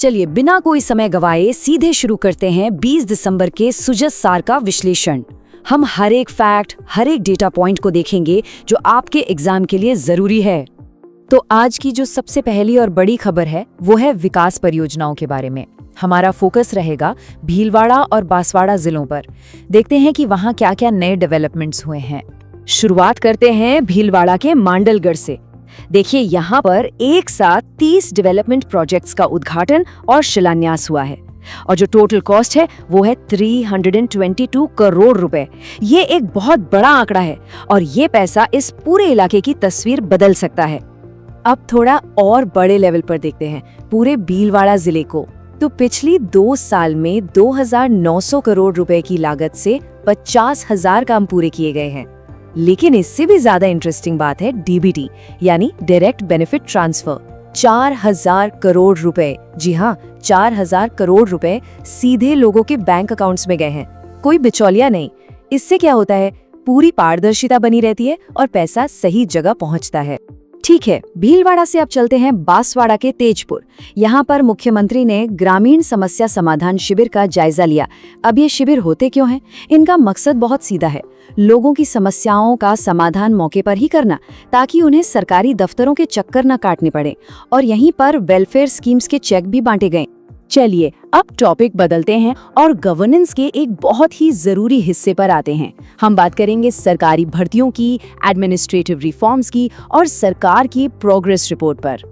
चलिए बिना कोई समय गवाए सीधे शुरू करते हैं 20 दिसंबर के सुजस सार का विश्लेषण। हम हर एक फैक्ट, हर एक डेटा पॉइंट को देखेंगे जो आपके एग्जाम के लिए जरूरी है। तो आज की जो सबसे पहली और बड़ी खबर है वो है विकास परियोजनाओं के बारे में। हमारा फोकस रहेगा भीलवाड़ा और बांसवाड़ा जिलों पर। देखते हैं कि वहाँ क्या क्या नए डेवलपमेंट्स हुए हैं। शुरुआत करते हैं भीलवाड़ा के मांडलगढ़ से। देखिए यहाँ पर एक साथ 30 डेवलपमेंट प्रोजेक्ट्स का उद्घाटन और शिलान्यास हुआ है और जो टोटल कॉस्ट है वो है 322 करोड़ रुपए। ये एक बहुत बड़ा आंकड़ा है और ये पैसा इस पूरे इलाके की तस्वीर बदल सकता है। अब थोड़ा और बड़े लेवल पर देखते हैं पूरे भीलवाड़ा जिले को। तो पिछली 2 साल में 2900 करोड़ रुपए की लागत से 50,000 काम पूरे किए गए हैं। लेकिन इससे भी ज्यादा इंटरेस्टिंग बात है डीबीटी यानी डायरेक्ट बेनिफिट ट्रांसफर। 4000 करोड़ रुपए, जी हाँ 4000 करोड़ रुपए सीधे लोगों के बैंक अकाउंट्स में गए हैं, कोई बिचौलिया नहीं। इससे क्या होता है, पूरी पारदर्शिता बनी रहती है और पैसा सही जगह पहुंचता है। ठीक है, भीलवाड़ा से अब चलते हैं बांसवाड़ा के तेजपुर। यहाँ पर मुख्यमंत्री ने ग्रामीण समस्या समाधान शिविर का जायजा लिया। अब ये शिविर होते क्यों हैं? इनका मकसद बहुत सीधा है, लोगों की समस्याओं का समाधान मौके पर ही करना, ताकि उन्हें सरकारी दफ्तरों के चक्कर न काटने पड़े। और यहीं पर वेलफेयर स्कीम्स के चेक भी बांटे गए। चलिए अब टॉपिक बदलते हैं और गवर्नेंस के एक बहुत ही जरूरी हिस्से पर आते हैं। हम बात करेंगे सरकारी भर्तियों की, एडमिनिस्ट्रेटिव रिफॉर्म्स की और सरकार की प्रोग्रेस रिपोर्ट पर।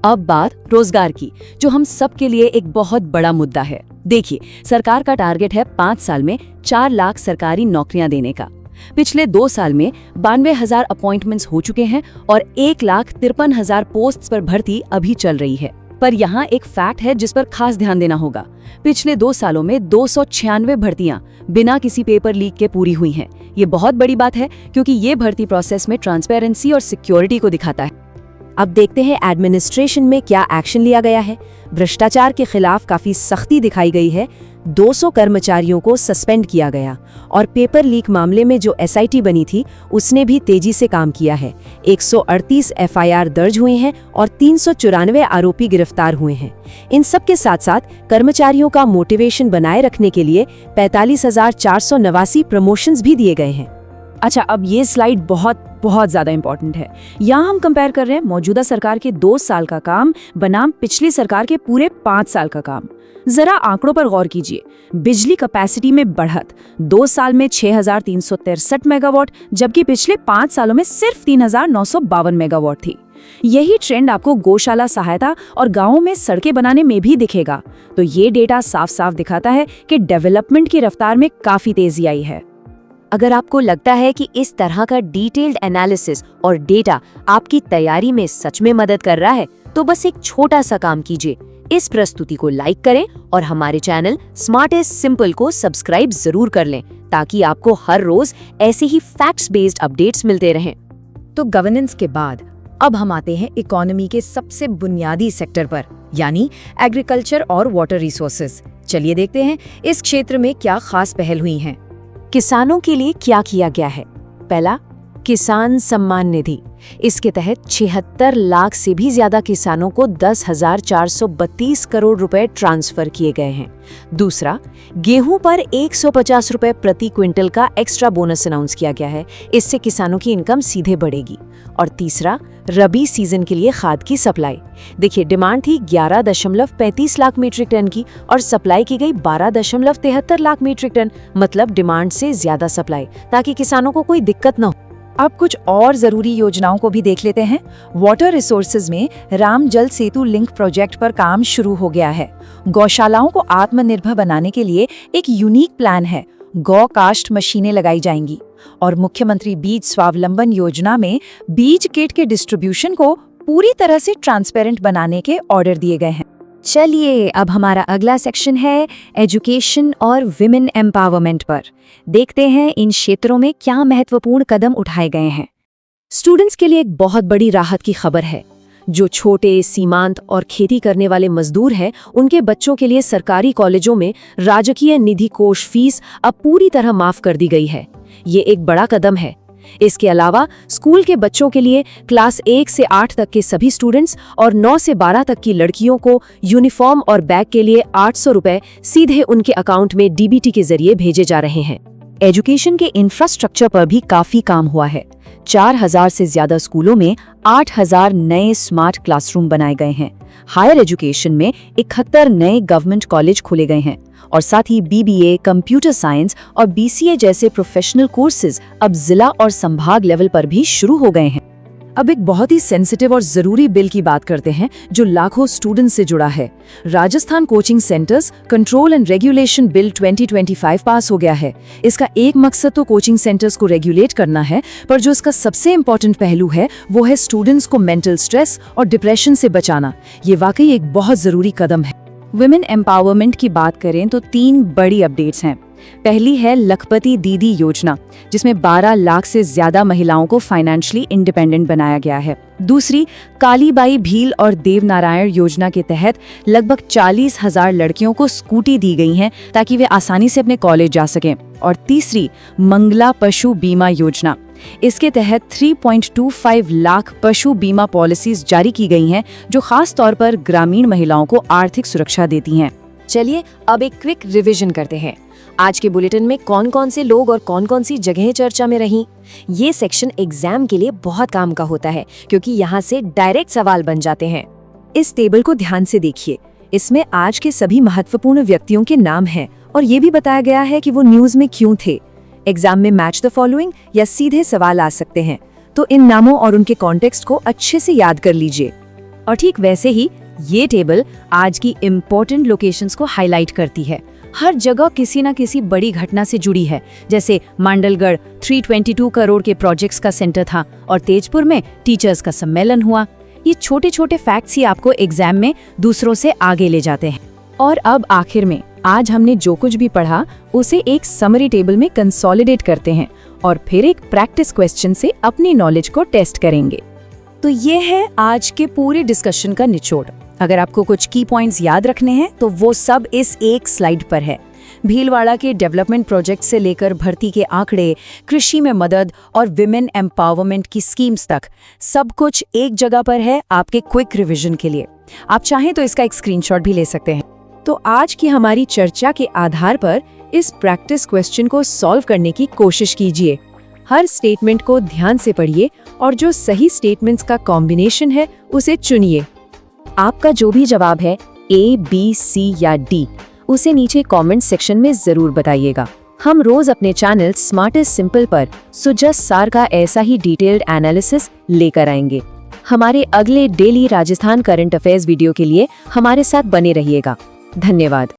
अब बात रोजगार की, जो हम सब के लिए एक बहुत बड़ा मुद्दा है। देखिए, सरकार का टारगेट है 5 साल में 4 लाख सरकारी नौकरियां देने का। पिछले 2 साल में 92,000 अपॉइंटमेंट्स हो चुके हैं और 1,53,000 पोस्ट्स पर भर्ती अभी चल रही है। पर यहाँ एक फैक्ट है जिस पर खास ध्यान देना होगा। पिछले 2 सालों में 296 भर्तियां बिना किसी पेपर लीक के पूरी हुई हैं। ये बहुत बड़ी बात है क्योंकि ये भर्ती प्रोसेस में ट्रांसपेरेंसी और सिक्योरिटी को दिखाता है। अब देखते हैं एडमिनिस्ट्रेशन में क्या एक्शन लिया गया है। भ्रष्टाचार के खिलाफ काफी सख्ती दिखाई गई है। 200 कर्मचारियों को सस्पेंड किया गया और पेपर लीक मामले में जो एसआईटी बनी थी उसने भी तेजी से काम किया है। 138 एफआईआर दर्ज हुए हैं और 394 आरोपी गिरफ्तार हुए हैं। इन सब के साथ साथ कर्मचारियों का मोटिवेशन बनाए रखने के लिए 45,489 प्रमोशंस भी दिए गए हैं। अच्छा, अब ये स्लाइड बहुत ज्यादा इंपॉर्टेंट है। यहाँ हम कंपेयर कर रहे हैं मौजूदा सरकार के 2 साल का काम बनाम पिछली सरकार के पूरे 5 साल का काम। जरा आंकड़ों पर गौर कीजिए। बिजली कैपेसिटी में बढ़त 2 साल में 6,363 मेगावाट, जबकि पिछले 5 सालों में सिर्फ 3,952 मेगावाट थी। यही ट्रेंड आपको गौशाला सहायता और गांवों में सड़कें बनाने में भी दिखेगा। तो ये डेटा साफ साफ दिखाता है कि डेवलपमेंट की रफ्तार में काफी तेजी आई है। अगर आपको लगता है कि इस तरह का डिटेल्ड एनालिसिस और डेटा आपकी तैयारी में सच में मदद कर रहा है, तो बस एक छोटा सा काम कीजिए। इस प्रस्तुति को लाइक करें और हमारे चैनल स्मार्ट इज सिंपल को सब्सक्राइब जरूर कर लें, ताकि आपको हर रोज ऐसे ही फैक्ट्स बेस्ड अपडेट्स मिलते रहें। तो गवर्नेंस के बाद अब हम आते हैं इकोनॉमी के सबसे बुनियादी सेक्टर पर, यानी एग्रीकल्चर और वाटर रिसोर्सेज। चलिए देखते हैं इस क्षेत्र में क्या खास पहल हुई हैं। किसानों के लिए क्या किया गया है? पहला, किसान सम्मान निधि। इसके तहत 76 लाख से भी ज्यादा किसानों को 10,432 करोड़ रुपए ट्रांसफर किए गए हैं। दूसरा, गेहूं पर 150 रुपए प्रति क्विंटल का एक्स्ट्रा बोनस अनाउंस किया गया है। इससे किसानों की इनकम सीधे बढ़ेगी। और तीसरा, रबी सीजन के लिए खाद की सप्लाई। देखिए, डिमांड थी 11.35 लाख मीट्रिक टन की और सप्लाई की गई 12.73 लाख मीट्रिक टन, मतलब डिमांड से ज्यादा सप्लाई, ताकि किसानों को कोई दिक्कत न हो। अब कुछ और जरूरी योजनाओं को भी देख लेते हैं। वाटर रिसोर्सेज में राम जल सेतु लिंक प्रोजेक्ट पर काम शुरू हो गया है। गौशालाओं को आत्मनिर्भर बनाने के लिए एक यूनिक प्लान है। गौ कास्ट मशीनें लगाई जाएंगी और मुख्यमंत्री बीज स्वावलंबन योजना में बीज किट के डिस्ट्रीब्यूशन को पूरी तरह से ट्रांसपेरेंट बनाने के ऑर्डर दिए गए हैं। चलिए अब हमारा अगला सेक्शन है एजुकेशन और विमेन एम्पावरमेंट पर। देखते हैं इन क्षेत्रों में क्या महत्वपूर्ण कदम उठाए गए हैं। स्टूडेंट्स के लिए एक बहुत बड़ी राहत की खबर है। जो छोटे, सीमांत और खेती करने वाले मजदूर हैं, उनके बच्चों के लिए सरकारी कॉलेजों में राजकीय निधि कोष फीस अब पूरी तरह माफ कर दी गई है। ये एक बड़ा कदम है। इसके अलावा स्कूल के बच्चों के लिए क्लास 1 से 8 तक के सभी स्टूडेंट्स और 9 से 12 तक की लड़कियों को यूनिफॉर्म और बैग के लिए 800 रुपए सीधे उनके अकाउंट में डीबीटी के जरिए भेजे जा रहे हैं। एजुकेशन के इंफ्रास्ट्रक्चर पर भी काफी काम हुआ है। 4000 से ज्यादा स्कूलों में 8000 नए स्मार्ट क्लासरूम बनाए गए हैं। हायर एजुकेशन में 71 नए गवर्नमेंट कॉलेज खोले गए हैं और साथ ही बीबीए, कंप्यूटर साइंस और बीसीए जैसे प्रोफेशनल कोर्सेज अब जिला और संभाग लेवल पर भी शुरू हो गए हैं। अब एक बहुत ही सेंसिटिव और जरूरी बिल की बात करते हैं जो लाखों स्टूडेंट्स से जुड़ा है। Rajasthan coaching centres control and regulation bill 2025 पास हो गया है। इसका एक मकसद तो कोचिंग सेंटर्स को रेगुलेट करना है, पर जो इसका सबसे इम्पोर्टेंट पहलू है वो है स्टूडेंट्स को मेंटल स्ट्रेस और डिप्रेशन से बचाना। ये वाकई एक बहुत जरूरी कदम है। वुमेन एम्पावरमेंट की बात करें तो 3 बड़ी अपडेट्स हैं। पहली है लखपति दीदी योजना, जिसमें 12 लाख से ज्यादा महिलाओं को फाइनेंशियली इंडिपेंडेंट बनाया गया है। दूसरी कालीबाई भील और देवनारायण योजना के तहत लगभग 40,000 लड़कियों को स्कूटी दी गई हैं ताकि वे आसानी से अपने कॉलेज जा सकें। और तीसरी मंगला पशु बीमा योजना, इसके तहत 3.25 लाख पशु बीमा पॉलिसीज जारी की गई हैं जो खास तौर पर ग्रामीण महिलाओं को आर्थिक सुरक्षा देती हैं। चलिए अब एक क्विक रिवीजन करते हैं। आज के बुलेटिन में कौन कौन से लोग और कौन कौन सी जगहें चर्चा में रहीं। ये सेक्शन एग्जाम के लिए बहुत काम का होता है क्योंकि यहाँ से डायरेक्ट सवाल बन जाते हैं। इस टेबल को ध्यान से देखिए। इसमें आज के सभी महत्वपूर्ण व्यक्तियों के नाम हैं और ये भी बताया गया है कि वो न्यूज में क्यों थे। एग्जाम में मैच द फॉलोइंग या सीधे सवाल आ सकते हैं, तो इन नामों और उनके कॉन्टेक्स्ट को अच्छे से याद कर लीजिए। और ठीक वैसे ही ये टेबल आज की इम्पोर्टेंट लोकेशंस को हाईलाइट करती है। हर जगह किसी न किसी बड़ी घटना से जुड़ी है, जैसे मांडलगढ़ 322 करोड़ के प्रोजेक्ट्स का सेंटर था और तेजपुर में टीचर्स का सम्मेलन हुआ। ये छोटे छोटे फैक्ट्स ही आपको एग्जाम में दूसरों से आगे ले जाते हैं। और अब आखिर में आज हमने जो कुछ भी पढ़ा उसे एक समरी टेबल में कंसोलिडेट करते हैं और फिर एक प्रैक्टिस क्वेश्चन से अपनी नॉलेज को टेस्ट करेंगे। तो ये है आज के पूरे डिस्कशन का निचोड़। अगर आपको कुछ की पॉइंट्स याद रखने हैं तो वो सब इस एक स्लाइड पर है। भीलवाड़ा के डेवलपमेंट प्रोजेक्ट से लेकर भर्ती के आंकड़े, कृषि में मदद और विमेन एम्पावरमेंट की स्कीम्स तक सब कुछ एक जगह पर है आपके क्विक रिवीजन के लिए। आप चाहें तो इसका एक स्क्रीनशॉट भी ले सकते हैं। तो आज की हमारी चर्चा के आधार पर इस प्रैक्टिस क्वेश्चन को सॉल्व करने की कोशिश कीजिए। हर स्टेटमेंट को ध्यान से पढ़िए और जो सही स्टेटमेंट्स का कॉम्बिनेशन है उसे चुनिए। आपका जो भी जवाब है A, B, C या D, उसे नीचे कमेंट सेक्शन में जरूर बताइएगा। हम रोज अपने चैनल स्मार्ट इज सिंपल पर सुजस सार का ऐसा ही डिटेल्ड एनालिसिस लेकर आएंगे। हमारे अगले daily Rajasthan current affairs video के लिए हमारे साथ बने रहिएगा। धन्यवाद।